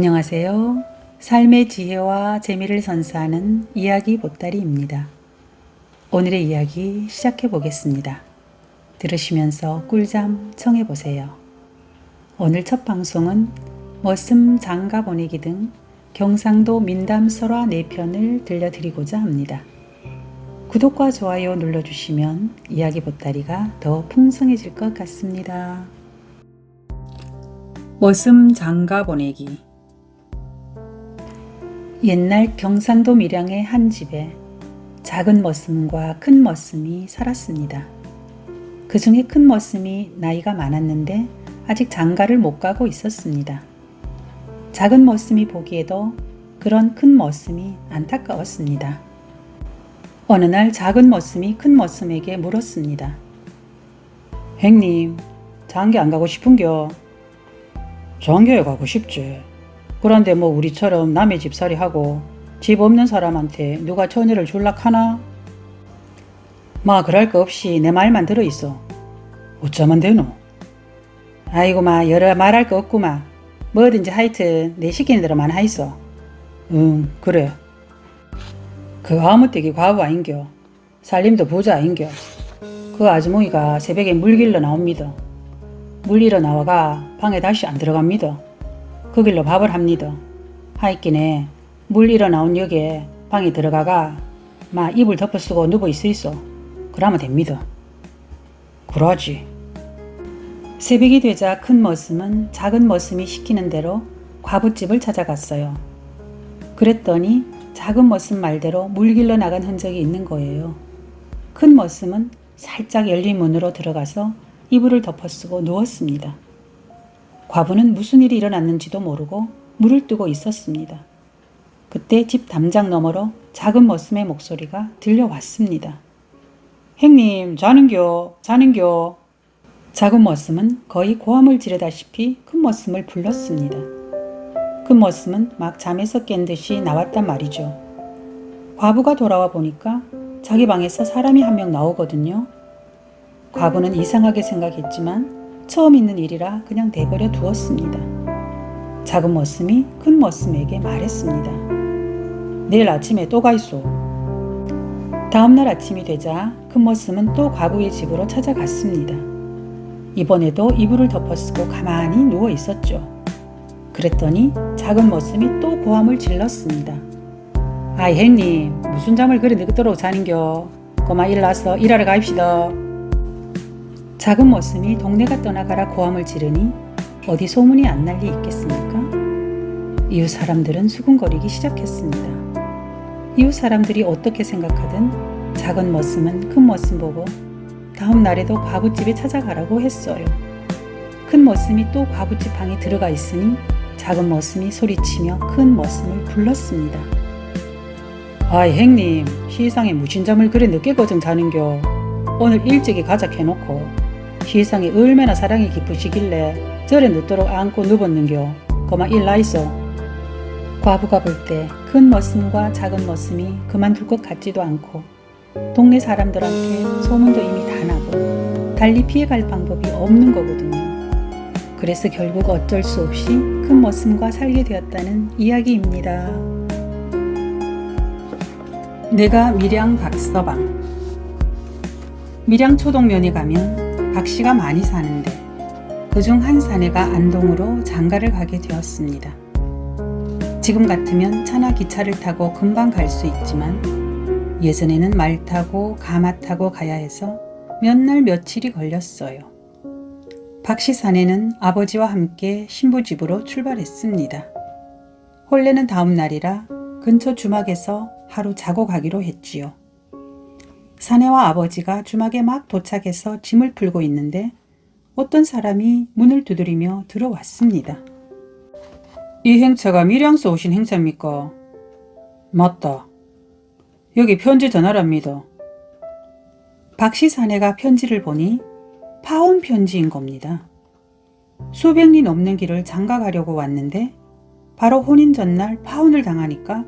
안녕하세요. 삶의 지혜와 재미를 선사하는 이야기 보따리입니다. 오늘의 이야기 시작해 보겠습니다. 들으시면서 꿀잠 청해 보세요. 오늘 첫 방송은 머슴 장가 보내기 등 경상도 민담 설화 4편을 들려드리고자 합니다. 구독과 좋아요 눌러주시면 이야기 보따리가 더 풍성해질 것 같습니다. 머슴 장가 보내기. 옛날 경상도 밀양의 한 집에 작은 머슴과 큰 머슴이 살았습니다. 그 중에 큰 머슴이 나이가 많았는데 아직 장가를 못 가고 있었습니다. 작은 머슴이 보기에도 그런 큰 머슴이 안타까웠습니다. 어느 날 작은 머슴이 큰 머슴에게 물었습니다. 형님, 장가 안 가고 싶은겨? 장가에 가고 싶지. 그런데 뭐 우리처럼 남의 집살이 하고 집 없는 사람한테 누가 처녀를 줄락 하나? 마 그럴 거 없이 내 말만 들어있어. 어쩌면 되노? 아이고 마 여러 말할 거 없구마. 뭐든지 하여튼 내 시키는 대로만 하있어. 응 그래. 그 아무떼기 과부 아인겨. 살림도 부자 아인겨. 그 아주머니가 새벽에 물 길러 나옵니다. 물 일어 나와가 방에 다시 안 들어갑니다. 그 길로 밥을 합니다. 하있기네 물 일어 나온 역에 방에 들어가가 마 이불 덮어쓰고 누워 있어. 그러면 됩니다. 그러지. 새벽이 되자 큰 머슴은 작은 머슴이 시키는 대로 과부집을 찾아갔어요. 그랬더니 작은 머슴 말대로 물 길러 나간 흔적이 있는 거예요. 큰 머슴은 살짝 열린 문으로 들어가서 이불을 덮어쓰고 누웠습니다. 과부는 무슨 일이 일어났는지도 모르고 물을 뜨고 있었습니다. 그때 집 담장 너머로 작은 머슴의 목소리가 들려왔습니다. 형님 자는겨. 작은 머슴은 거의 고함을 지르다시피 큰 머슴을 불렀습니다. 큰 머슴은 막 잠에서 깬 듯이 나왔단 말이죠. 과부가 돌아와 보니까 자기 방에서 사람이 한 명 나오거든요. 과부는 이상하게 생각했지만 처음 있는 일이라 그냥 내버려 두었습니다. 작은 머슴이 큰 머슴에게 말했습니다. 내일 아침에 또 가 있소. 다음날 아침이 되자 큰 머슴은 또 과부의 집으로 찾아갔습니다. 이번에도 이불을 덮어쓰고 가만히 누워 있었죠. 그랬더니 작은 머슴이 또 고함을 질렀습니다. 아이 형님 무슨 잠을 그리 늦도록 자는겨. 그만 일어나서 일하러 가입시다. 작은 머슴이 동네가 떠나가라 고함을 지르니 어디 소문이 안 날 리 있겠습니까? 이웃 사람들은 수군거리기 시작했습니다. 이웃 사람들이 어떻게 생각하든 작은 머슴은 큰 머슴 보고 다음 날에도 과부집에 찾아가라고 했어요. 큰 머슴이 또 과부집 방에 들어가 있으니 작은 머슴이 소리치며 큰 머슴을 불렀습니다. 아이 형님 시상에 무슨 잠을 그리 늦게거든 자는겨. 오늘 일찍이 가자 해놓고 시상에 얼마나 사랑이 깊으시길래 저래 늦도록 안고 누웠는겨. 그만 일나 있어. 과부가 볼 때 큰 머슴과 작은 머슴이 그만둘 것 같지도 않고 동네 사람들한테 소문도 이미 다 나고 달리 피해갈 방법이 없는 거거든요. 그래서 결국 어쩔 수 없이 큰 머슴과 살게 되었다는 이야기입니다. 내가 밀양 박서방. 밀양 초동면에 가면 박씨가 많이 사는데 그중 한 사내가 안동으로 장가를 가게 되었습니다. 지금 같으면 차나 기차를 타고 금방 갈 수 있지만 예전에는 말 타고 가마 타고 가야 해서 몇 날 며칠이 걸렸어요. 박씨 사내는 아버지와 함께 신부집으로 출발했습니다. 혼례는 다음 날이라 근처 주막에서 하루 자고 가기로 했지요. 사내와 아버지가 주막에 막 도착해서 짐을 풀고 있는데 어떤 사람이 문을 두드리며 들어왔습니다. 이 행차가 밀양서 오신 행차입니까? 맞다. 여기 편지 전하랍니다. 박씨 사내가 편지를 보니 파혼 편지인 겁니다. 수백 리 넘는 길을 장가 가려고 왔는데 바로 혼인 전날 파혼을 당하니까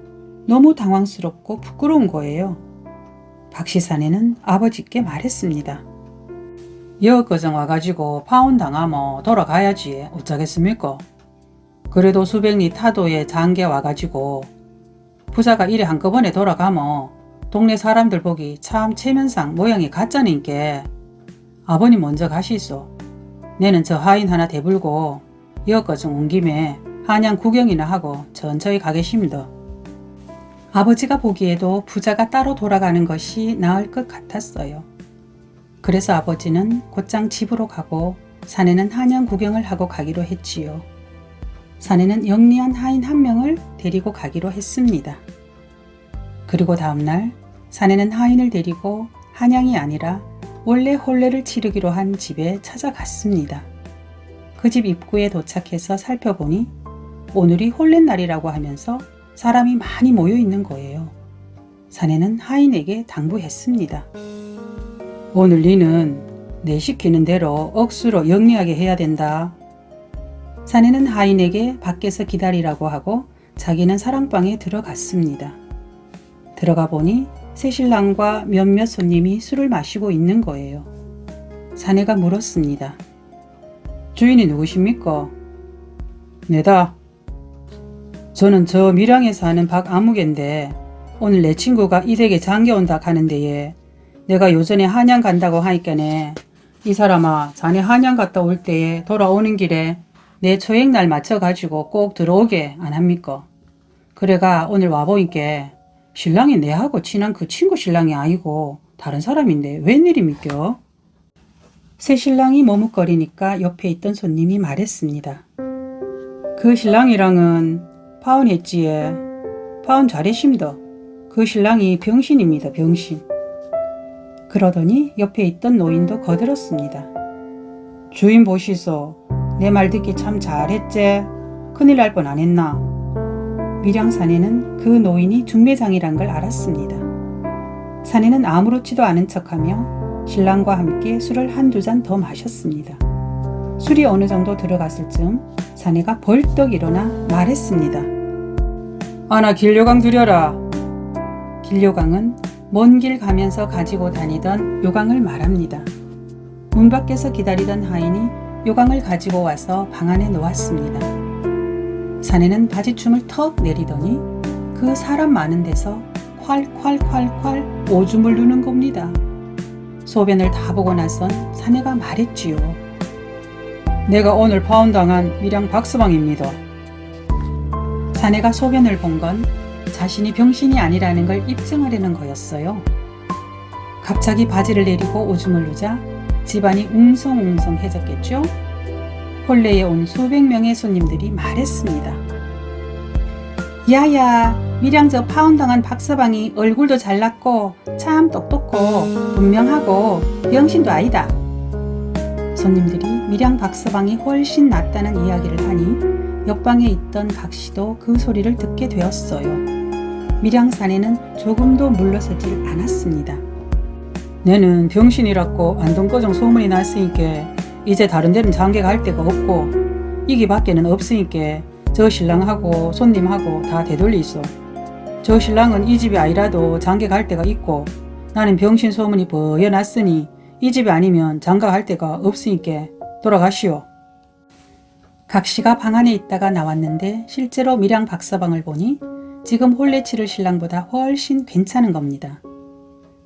너무 당황스럽고 부끄러운 거예요. 박씨 사내는 아버지께 말했습니다. 여거정 와가지고 파혼 당하면 돌아가야지 어쩌겠습니까? 그래도 수백 리 타도에 장계 와가지고 부자가 이래 한꺼번에 돌아가면 동네 사람들 보기 참 체면상 모양이 가짜니께 아버님 먼저 가시소. 내는 저 하인 하나 대불고 여기까지 온 김에 한양 구경이나 하고 천천히 가겠습니다. 아버지가 보기에도 부자가 따로 돌아가는 것이 나을 것 같았어요. 그래서 아버지는 곧장 집으로 가고 사내는 한양 구경을 하고 가기로 했지요. 사내는 영리한 하인 한 명을 데리고 가기로 했습니다. 그리고 다음날 사내는 하인을 데리고 한양이 아니라 원래 혼례를 치르기로 한 집에 찾아갔습니다. 그 집 입구에 도착해서 살펴보니 오늘이 혼례날이라고 하면서 사람이 많이 모여 있는 거예요. 사내는 하인에게 당부했습니다. 오늘 니는 내 시키는 대로 억수로 영리하게 해야 된다. 사내는 하인에게 밖에서 기다리라고 하고 자기는 사랑방에 들어갔습니다. 들어가 보니 새신랑과 몇몇 손님이 술을 마시고 있는 거예요. 사내가 물었습니다. 주인이 누구십니까? 내다. 저는 저 밀양에 사는 박아무개인데 오늘 내 친구가 이 댁에 장계 온다 하는데에 내가 요전에 한양 간다고 하니까네 이 사람아 자네 한양 갔다 올 때에 돌아오는 길에 내 초행날 맞춰가지고 꼭 들어오게 안 합니까? 그래가 오늘 와보니까 신랑이 내하고 친한 그 친구 신랑이 아니고 다른 사람인데 웬일입니까? 새 신랑이 머뭇거리니까 옆에 있던 손님이 말했습니다. 그 신랑이랑은 파혼했지에 파혼 잘했습니다. 그 신랑이 병신입니다. 병신. 그러더니 옆에 있던 노인도 거들었습니다. 주인 보시소. 내 말 듣기 참 잘했제. 큰일 날 뻔 안 했나. 밀양 사내는 그 노인이 중매장이란 걸 알았습니다. 사내는 아무렇지도 않은 척하며 신랑과 함께 술을 한두 잔 더 마셨습니다. 술이 어느 정도 들어갔을 즈음 사내가 벌떡 일어나 말했습니다. 아나 길료강 드려라. 길료강은 먼 길 가면서 가지고 다니던 요강을 말합니다. 문 밖에서 기다리던 하인이 요강을 가지고 와서 방 안에 놓았습니다. 사내는 바지춤을 턱 내리더니 그 사람 많은 데서 콸콸콸콸 오줌을 누는 겁니다. 소변을 다 보고 나선 사내가 말했지요. 내가 오늘 파혼당한 밀양 박서방입니다. 사내가 소변을 본 건 자신이 병신이 아니라는 걸 입증하려는 거였어요. 갑자기 바지를 내리고 오줌을 누자 집안이 웅성웅성해졌겠죠? 혼례에 온 수백 명의 손님들이 말했습니다. 야야, 밀양 저 파혼당한 박서방이 얼굴도 잘났고 참 똑똑고 분명하고 병신도 아니다. 손님들이 밀양 박서방이 훨씬 낫다는 이야기를 하니 옆방에 있던 각시도 그 소리를 듣게 되었어요. 밀양 사내는 조금도 물러서질 않았습니다. 내는 병신이라고 안동거정 소문이 났으니까 이제 다른 데는 장계 갈 데가 없고 이기 밖에는 없으니까 저 신랑하고 손님하고 다 되돌리 있어. 저 신랑은 이 집이 아니라도 장계 갈 데가 있고 나는 병신 소문이 버여났으니 이 집이 아니면 장가 갈 데가 없으니까 돌아가시오. 각시가 방 안에 있다가 나왔는데 실제로 밀양 박서방을 보니 지금 혼례 치를 신랑보다 훨씬 괜찮은 겁니다.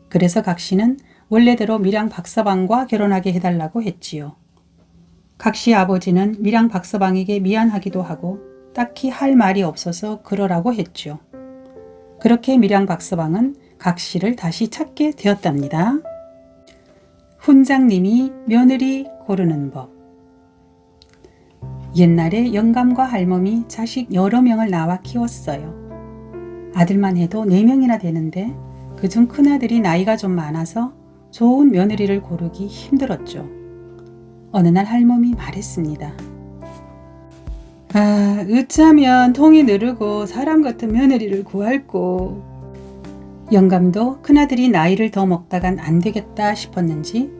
그래서 각시는 원래대로 밀양 박서방과 결혼하게 해달라고 했지요. 각시 아버지는 밀양 박서방에게 미안하기도 하고 딱히 할 말이 없어서 그러라고 했죠. 그렇게 밀양 박서방은 각시를 다시 찾게 되었답니다. 훈장님이 며느리 고르는 법. 옛날에 영감과 할멈이 자식 여러 명을 낳아 키웠어요. 아들만 해도 4명이나 되는데 그중 큰아들이 나이가 좀 많아서 좋은 며느리를 고르기 힘들었죠. 어느 날 할멈이 말했습니다. 아, 어쩌면 통이 느르고 사람 같은 며느리를 구할꼬. 영감도 큰아들이 나이를 더 먹다간 안 되겠다 싶었는지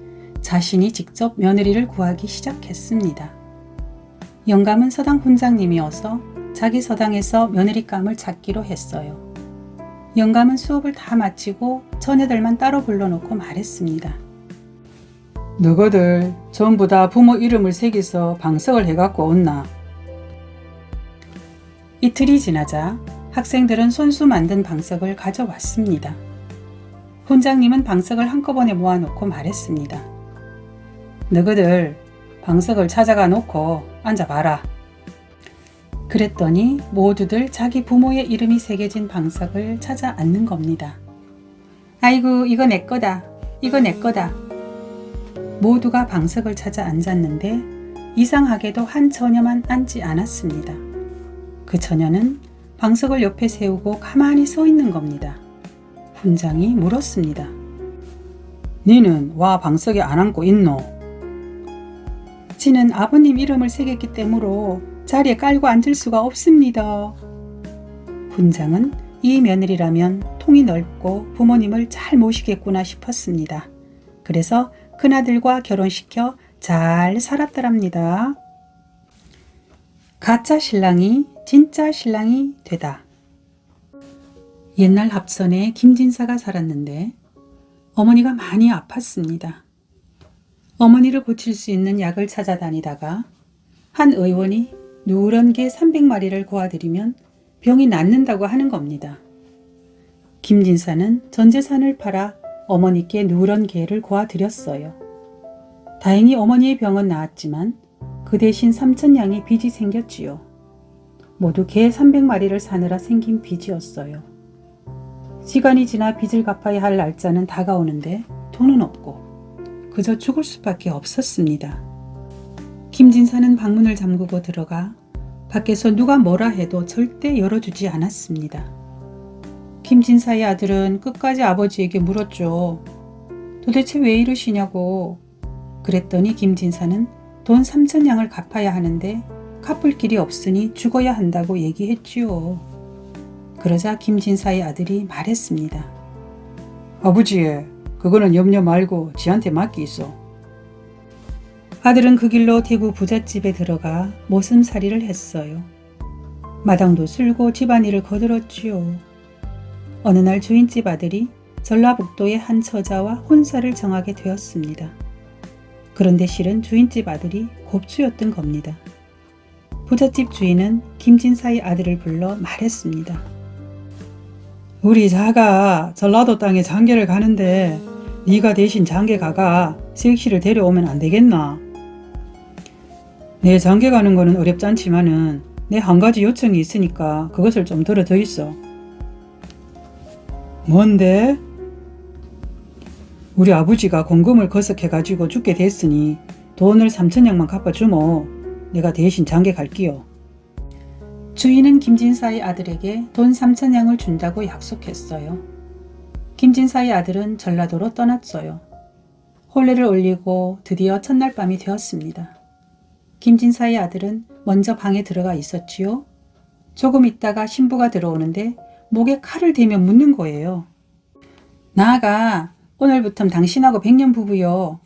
자신이 직접 며느리를 구하기 시작했습니다. 영감은 서당 훈장님이어서 자기 서당에서 며느리감을 찾기로 했어요. 영감은 수업을 다 마치고 처녀들만 따로 불러놓고 말했습니다. 너희들 전부 다 부모 이름을 새겨서 방석을 해갖고 온나. 이틀이 지나자 학생들은 손수 만든 방석을 가져왔습니다. 훈장님은 방석을 한꺼번에 모아놓고 말했습니다. 너희들 방석을 찾아가 놓고 앉아봐라. 그랬더니 모두들 자기 부모의 이름이 새겨진 방석을 찾아 앉는 겁니다. 아이고, 이거 내 거다. 이거 내 거다. 모두가 방석을 찾아 앉았는데 이상하게도 한 처녀만 앉지 않았습니다. 그 처녀는 방석을 옆에 세우고 가만히 서 있는 겁니다. 훈장이 물었습니다. 니는 와 방석에 안 앉고 있노? 지는 아버님 이름을 새겼기 때문에 자리에 깔고 앉을 수가 없습니다. 훈장은 이 며느리라면 통이 넓고 부모님을 잘 모시겠구나 싶었습니다. 그래서 큰아들과 결혼시켜 잘 살았더랍니다. 가짜 신랑이 진짜 신랑이 되다. 옛날 합선에 김진사가 살았는데 어머니가 많이 아팠습니다. 어머니를 고칠 수 있는 약을 찾아다니다가 한 의원이 누런 개 300마리를 고아드리면 병이 낫는다고 하는 겁니다. 김진사는 전 재산을 팔아 어머니께 누런 개를 고아드렸어요. 다행히 어머니의 병은 나았지만 그 대신 3,000냥의 빚이 생겼지요. 모두 개 300마리를 사느라 생긴 빚이었어요. 시간이 지나 빚을 갚아야 할 날짜는 다가오는데 돈은 없고 그저 죽을 수밖에 없었습니다. 김진사는 방문을 잠그고 들어가 밖에서 누가 뭐라 해도 절대 열어주지 않았습니다. 김진사의 아들은 끝까지 아버지에게 물었죠. 도대체 왜 이러시냐고. 그랬더니 김진사는 돈 3,000냥을 갚아야 하는데 갚을 길이 없으니 죽어야 한다고 얘기했지요. 그러자 김진사의 아들이 말했습니다. 아버지, 그거는 염려 말고 지한테 맡기있어. 아들은 그 길로 대구 부잣집에 들어가 모슴살이를 했어요. 마당도 쓸고 집안일을 거들었지요. 어느 날 주인집 아들이 전라북도의 한 처자와 혼사를 정하게 되었습니다. 그런데 실은 주인집 아들이 곱주였던 겁니다. 부잣집 주인은 김진사의 아들을 불러 말했습니다. 우리 자가 전라도 땅에 장계를 가는데 네가 대신 장계 가가 색시를 데려오면 안 되겠나? 내 장계 가는 거는 어렵지 않지만은 내 한 가지 요청이 있으니까 그것을 좀 들어 더 있어. 뭔데? 우리 아버지가 공금을 거석해가지고 죽게 됐으니 돈을 3,000냥만 갚아주모 내가 대신 장계 갈게요. 주인은 김진사의 아들에게 돈 3,000냥을 준다고 약속했어요. 김진사의 아들은 전라도로 떠났어요. 혼례를 올리고 드디어 첫날 밤이 되었습니다. 김진사의 아들은 먼저 방에 들어가 있었지요. 조금 있다가 신부가 들어오는데 목에 칼을 대며 묻는 거예요. 나아가 오늘부터 당신하고 백년 부부요.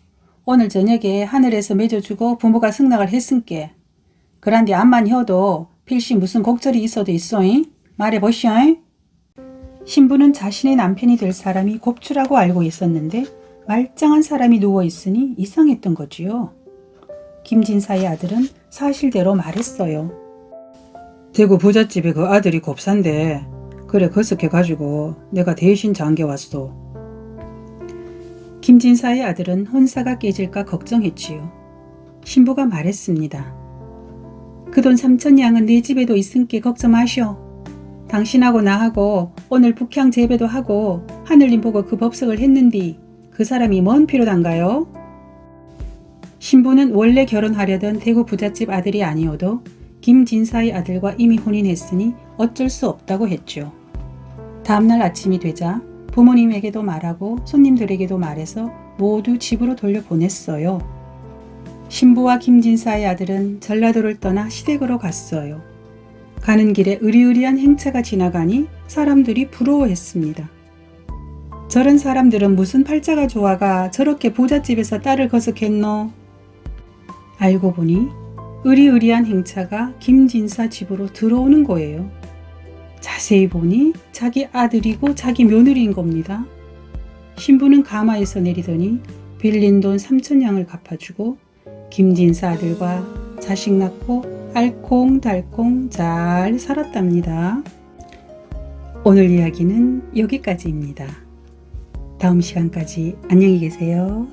오늘 저녁에 하늘에서 맺어주고 부모가 승낙을 했은께. 그란데 암만 혀도 필시 무슨 곡절이 있어도 있소잉? 말해보시오잉? 신부는 자신의 남편이 될 사람이 곱추라고 알고 있었는데 말짱한 사람이 누워있으니 이상했던 거지요. 김진사의 아들은 사실대로 말했어요. 대구 부잣집에 그 아들이 곱산데 그래 거석해가지고 내가 대신 장계 왔소. 김진사의 아들은 혼사가 깨질까 걱정했지요. 신부가 말했습니다. 그 돈 3,000냥은 내 집에도 있으니까 걱정 마시오. 당신하고 나하고 오늘 북향 재배도 하고 하늘님 보고 그 법석을 했는디 그 사람이 뭔 필요단가요? 신부는 원래 결혼하려던 대구 부잣집 아들이 아니어도 김진사의 아들과 이미 혼인했으니 어쩔 수 없다고 했죠. 다음날 아침이 되자 부모님에게도 말하고 손님들에게도 말해서 모두 집으로 돌려보냈어요. 신부와 김진사의 아들은 전라도를 떠나 시댁으로 갔어요. 가는 길에 으리으리한 행차가 지나가니 사람들이 부러워했습니다. 저런 사람들은 무슨 팔자가 좋아가 저렇게 부잣집에서 딸을 거석했노? 알고 보니 으리으리한 행차가 김진사 집으로 들어오는 거예요. 자세히 보니 자기 아들이고 자기 며느리인 겁니다. 신부는 가마에서 내리더니 빌린 돈 3,000냥을 갚아주고 김진사 아들과 자식 낳고 알콩달콩 잘 살았답니다. 오늘 이야기는 여기까지입니다. 다음 시간까지 안녕히 계세요.